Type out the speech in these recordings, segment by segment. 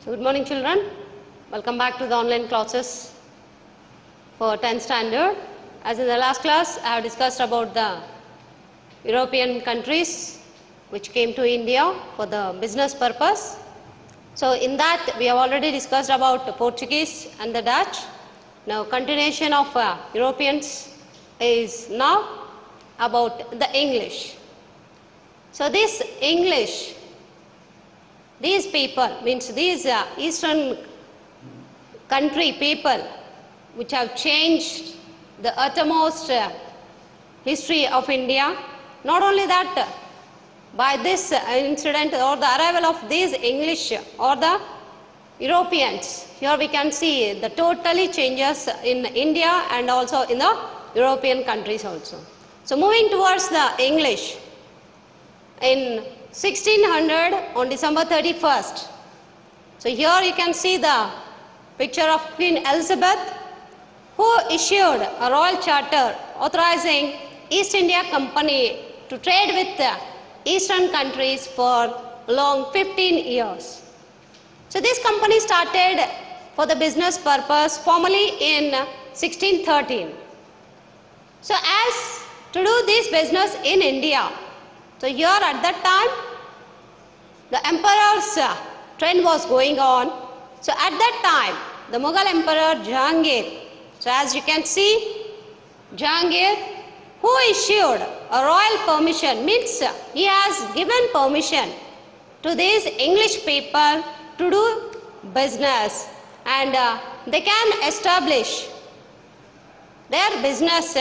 So good morning children, welcome back to the online classes for 10th standard. As in the last class, I have discussed about the European countries which came to India for the business purpose. So in that we have already discussed about the Portuguese and the Dutch. Now continuation of Europeans is now about the English. So this English, these people, means these eastern country people which have changed the uttermost history of India. Not only that, by this incident or the arrival of these English or the Europeans, here we can see the totally changes in India and also in the European countries also. So moving towards the English, in 1600 on December 31st, so here you can see the picture of Queen Elizabeth, who issued a royal charter authorizing East India Company to trade with the eastern countries for long 15 years. So this company started for the business purpose formally in 1613. So as to do this business in India, so here at that time the emperor's trend was going on. So at that time the Mughal Emperor Jahangir, so as you can see, Jahangir, who issued a royal permission, means he has given permission to these English people to do business, and they can establish their business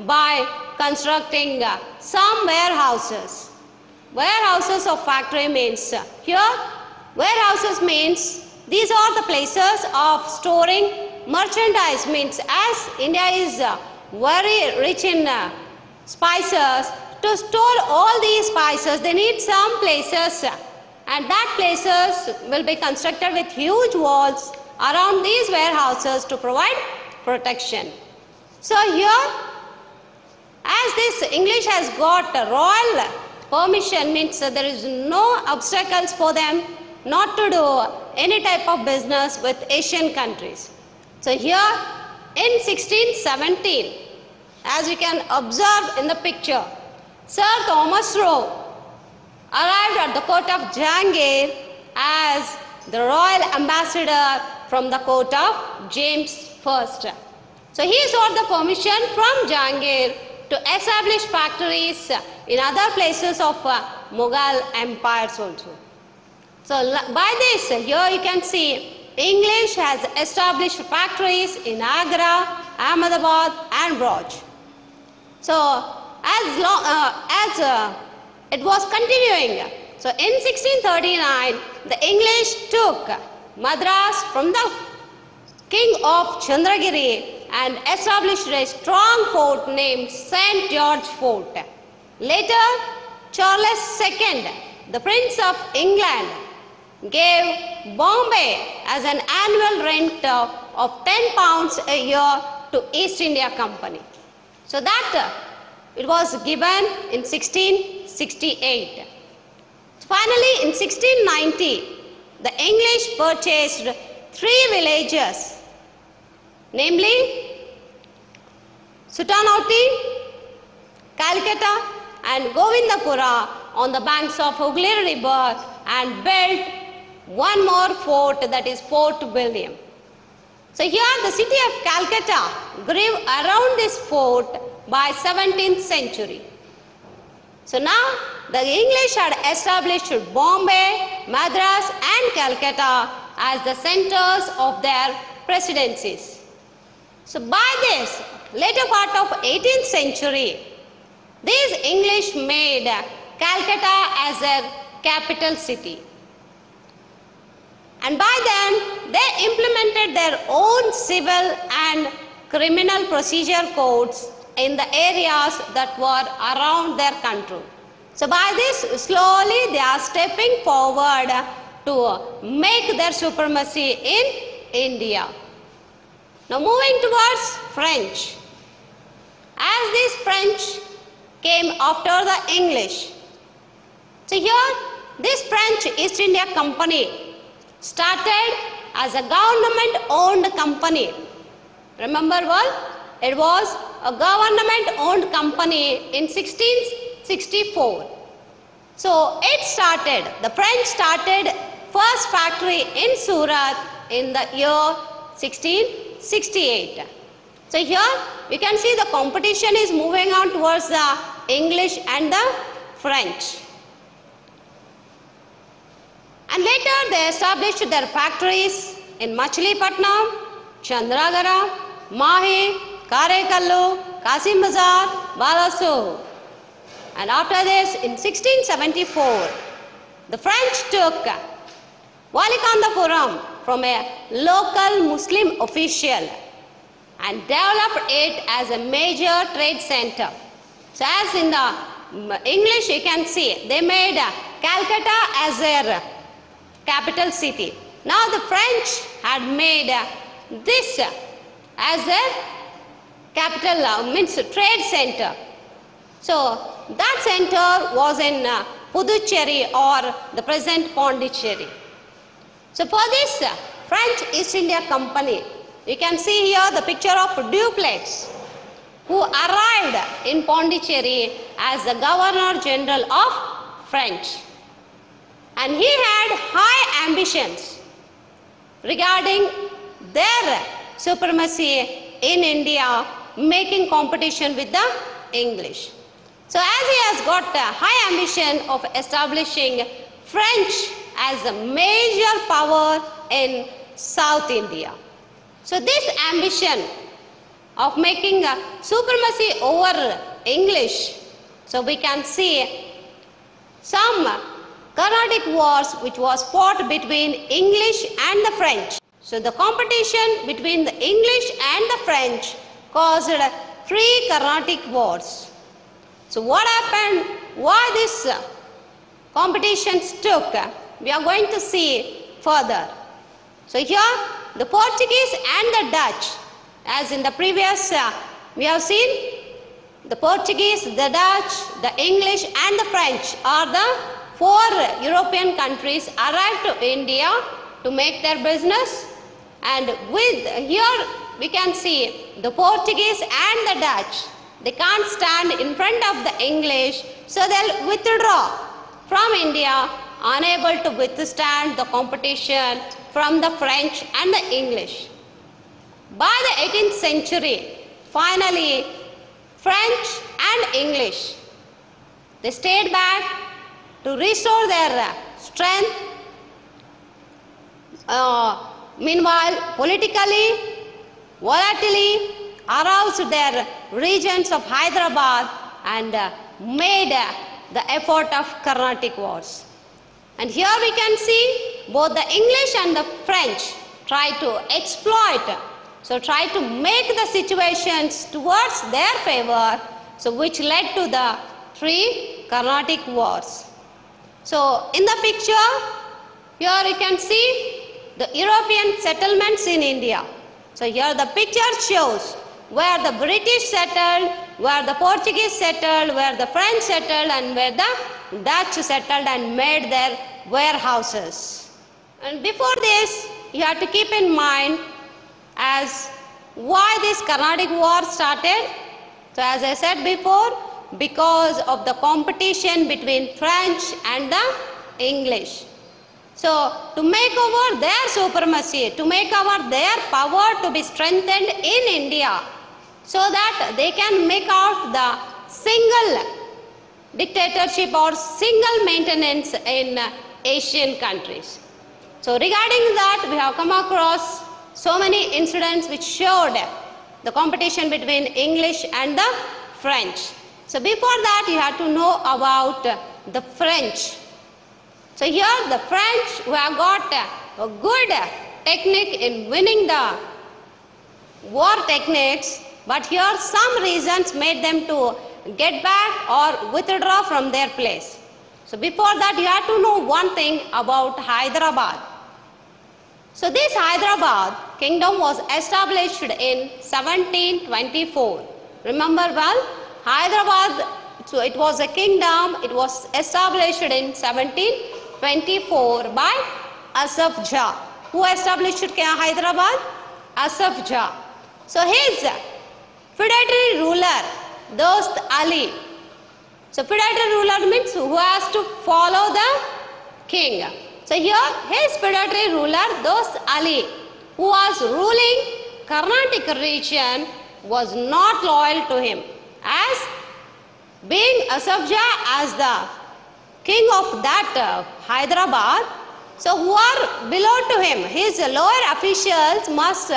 by constructing some warehouses. Warehouses of factory means, here warehouses means these are the places of storing merchandise, means as India is very rich in spices, to store all these spices they need some places, and that places will be constructed with huge walls around these warehouses to provide protection. So here, as this English has got a royal permission, means there is no obstacles for them not to do any type of business with Asian countries. So here in 1617, as you can observe in the picture, Sir Thomas Roe arrived at the court of Jahangir as the royal ambassador from the court of James I. So he sought the permission from Jahangir to establish factories in other places of Mughal empires also. So by this, here you can see English has established factories in Agra, Ahmedabad and Braj. So as it was continuing, so in 1639 the English took Madras from the king of Chandragiri and established a strong fort named St. George Fort. Later, Charles II, the Prince of England, gave Bombay as an annual rent of £10 a year to East India Company. So that it was given in 1668. Finally, in 1690, the English purchased 3 villages, namely Sutanauti, Calcutta and Govindapura on the banks of Hooghly River, and built one more fort, that is Fort William. So here the city of Calcutta grew around this fort by 17th century. So now the English had established Bombay, Madras and Calcutta as the centers of their presidencies. So by this later part of 18th century, these English made Calcutta as their capital city. And by then they implemented their own civil and criminal procedure codes in the areas that were around their control. So by this slowly they are stepping forward to make their supremacy in India. Now moving towards French. As these French came after the English, so here this French East India Company started as a government-owned company. Remember well, it was a government-owned company in 1664. So it started, the French started first factory in Surat in the year 1668. So here we can see the competition is moving on towards the English and the French. And later they established their factories in Machilipatnam, Chandragara, Mahi, Karekallu, Kasim Bazar, Balasu. And after this, in 1674, the French took Valikandapuram from a local Muslim official and developed it as a major trade center. So as in the English you can see, they made Calcutta as their capital city. Now the French had made this as their capital, means trade center. So that center was in Puducherry or the present Pondicherry. So for this French East India Company, you can see here the picture of Dupleix, who arrived in Pondicherry as the Governor General of French. And he had high ambitions regarding their supremacy in India, making competition with the English. So as he has got a high ambition of establishing French as a major power in South India. So this ambition of making a supremacy over English, so we can see some Carnatic wars which was fought between English and the French. So the competition between the English and the French caused 3 Carnatic wars. So what happened, why this competitions took, we are going to see further. So here the Portuguese and the Dutch, as in the previous we have seen, the Portuguese, the Dutch, the English and the French are the 4 European countries arrived to India to make their business. And with here we can see the Portuguese and the Dutch, they can't stand in front of the English, so they'll withdraw from India, unable to withstand the competition from the French and the English. By the 18th century, finally French and English, they stayed back to restore their strength. Meanwhile, politically, volatility aroused their regions of Hyderabad and made the effort of Carnatic wars. And here we can see both the English and the French try to exploit, so try to make the situations towards their favor, so which led to the 3 Carnatic wars. So in the picture, here you can see the European settlements in India. So here the picture shows where the British settled, where the Portuguese settled, where the French settled and where the Dutch settled and made their warehouses. And before this, you have to keep in mind as why this Carnatic war started. So as I said before, because of the competition between French and the English. So to make over their supremacy, to make over their power to be strengthened in India, so that they can make out the single dictatorship or single maintenance in Asian countries. So regarding that, we have come across so many incidents which showed the competition between English and the French. So before that, you have to know about the French. So here the French who have got a good technique in winning the war techniques, but here some reasons made them to get back or withdraw from their place. So before that, you have to know one thing about Hyderabad. So this Hyderabad kingdom was established in 1724. Remember well, Hyderabad, so it was a kingdom, it was established in 1724 by Asaf Jah. Who established Hyderabad? Asaf Jah. So his feudatory ruler, Dost Ali. So feudatory ruler means who has to follow the king. So here his feudatory ruler, Dost Ali, who was ruling Carnatic region, was not loyal to him, as being Asaf Jah as the king of that Hyderabad. So who are below to him, his lower officials must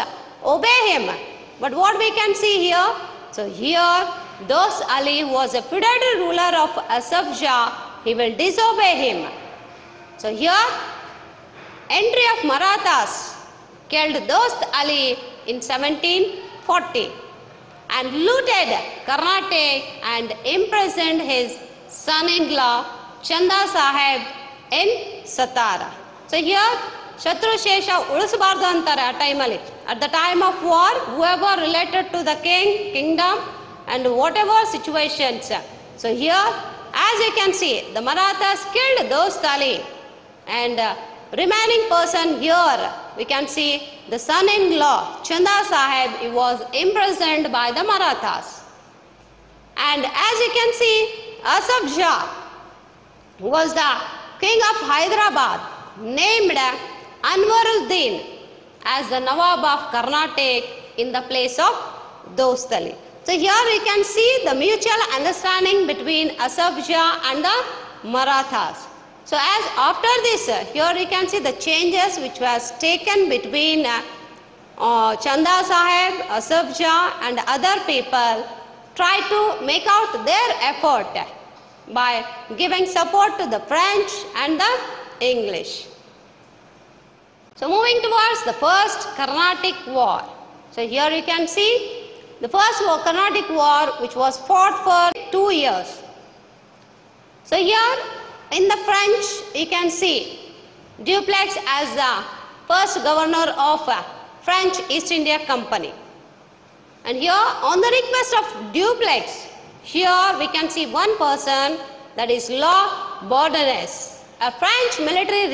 obey him. But what we can see here, so here Dost Ali was a feudatory ruler of Asaf Jah, he will disobey him. So here entry of Marathas killed Dost Ali in 1740 and looted Carnatic and imprisoned his son-in-law Chanda Sahib in Satara. So here Shatru Shesha Ulusbardu antare time at the time of war, whoever related to the kingdom and whatever situations. So here as you can see, the Marathas killed Dost Ali, and remaining person here we can see the son-in-law Chanda Sahib, he was imprisoned by the Marathas. And as you can see, Asaf Jah was the king of Hyderabad, named Anwaruddin as the Nawab of Carnatic in the place of Dost Ali. So here we can see the mutual understanding between Asaf Jah and the Marathas. So as after this, here we can see the changes which was taken between Chanda Sahib, Asaf Jah and other people try to make out their effort by giving support to the French and the English. So moving towards the first Carnatic War. So here you can see the first Carnatic War which was fought for 2 years. So here in the French you can see Dupleix as the first governor of French East India Company. And here on the request of Dupleix, here we can see one person, that is La Bourdonnais, a French military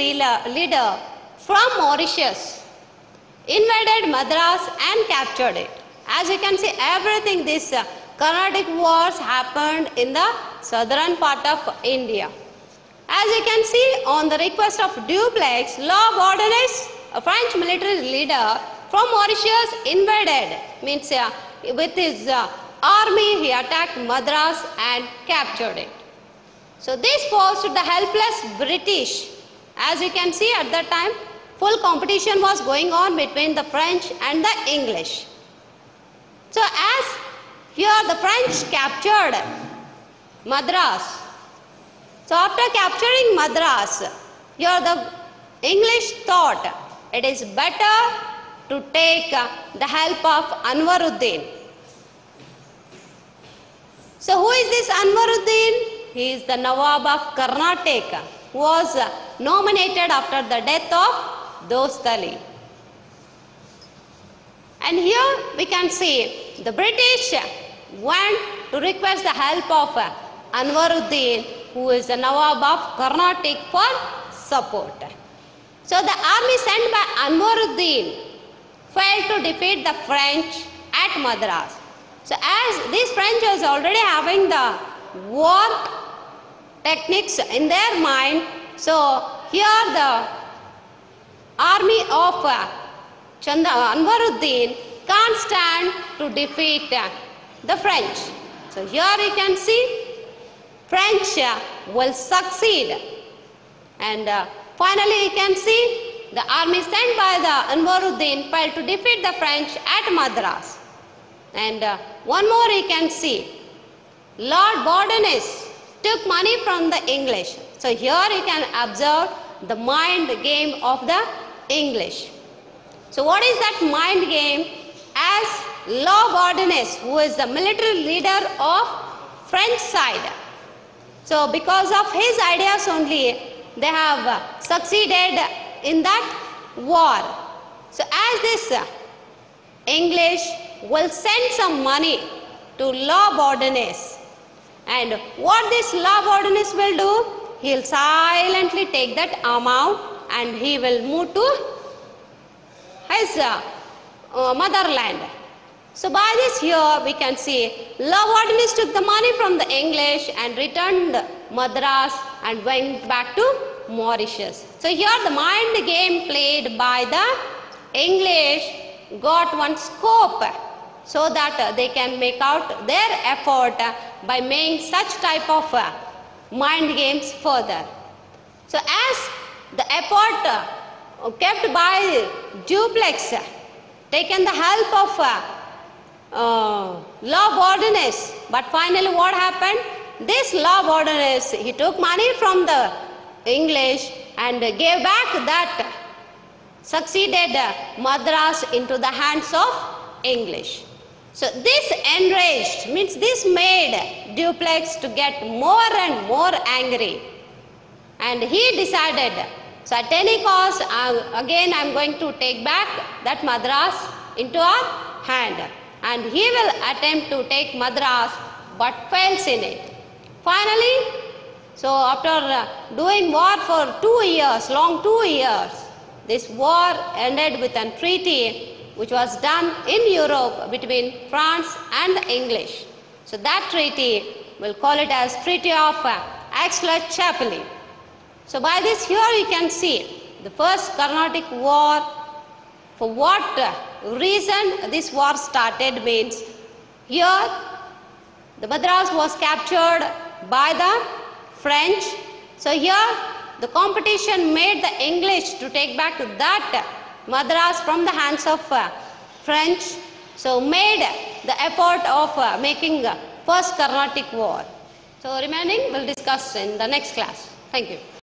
leader from Mauritius, invaded Madras and captured it. As you can see, everything this Carnatic wars happened in the southern part of India. As you can see, on the request of Dupleix, La Bourdonnais, a French military leader from Mauritius, invaded, means with his army he attacked Madras and captured it. So this forced the helpless British. As you can see, at that time full competition was going on between the French and the English. So as here the French captured Madras. So after capturing Madras, here the English thought it is better to take the help of Anwaruddin. So who is this Anwaruddin? He is the Nawab of Carnatic, who was nominated after the death of Dost Ali. And here we can see the British went to request the help of Anwaruddin, who is the Nawab of Carnatic, for support. So the army sent by Anwaruddin failed to defeat the French at Madras. So as these French was already having the war techniques in their mind, so here the army of Anwaruddin can't stand to defeat the French. So here you can see French will succeed, and finally you can see the army sent by the Anwaruddin failed to defeat the French at Madras. And one more you can see, Lord Bourdonnais took money from the English. So here you can observe the mind game of the English. So what is that mind game? As Lord Bourdonnais, who is the military leader of French side, so because of his ideas only they have succeeded in that war. So as this English will send some money to Lord Bourdonnais, and what this Lord Bourdonnais will do, he will silently take that amount and he will move to his motherland. So by this here we can see Lord Ordonez took the money from the English and returned Madras and went back to Mauritius. So here the mind game played by the English got one scope so that they can make out their effort by making such type of mind games further. So as the effort kept by Dupleix, taken the help of Lord Ordonez, but finally what happened? This Lord Ordonez, he took money from the English and gave back that succeeded Madras into the hands of English. So this enraged, means this made Dupleix to get more and more angry, and he decided, so at any cost, again I am going to take back that Madras into our hand, and he will attempt to take Madras but fails in it. Finally, so after doing war for 2 years, long 2 years, this war ended with a treaty which was done in Europe between France and the English. So that treaty, we'll call it as Treaty of Aix-la-Chapelle. So by this here you can see the first Carnatic War. For what reason this war started means, here the Madras was captured by the French. So here the competition made the English to take back that Madras from the hands of French. So made the effort of making first Carnatic War. So remaining we'll discuss in the next class. Thank you.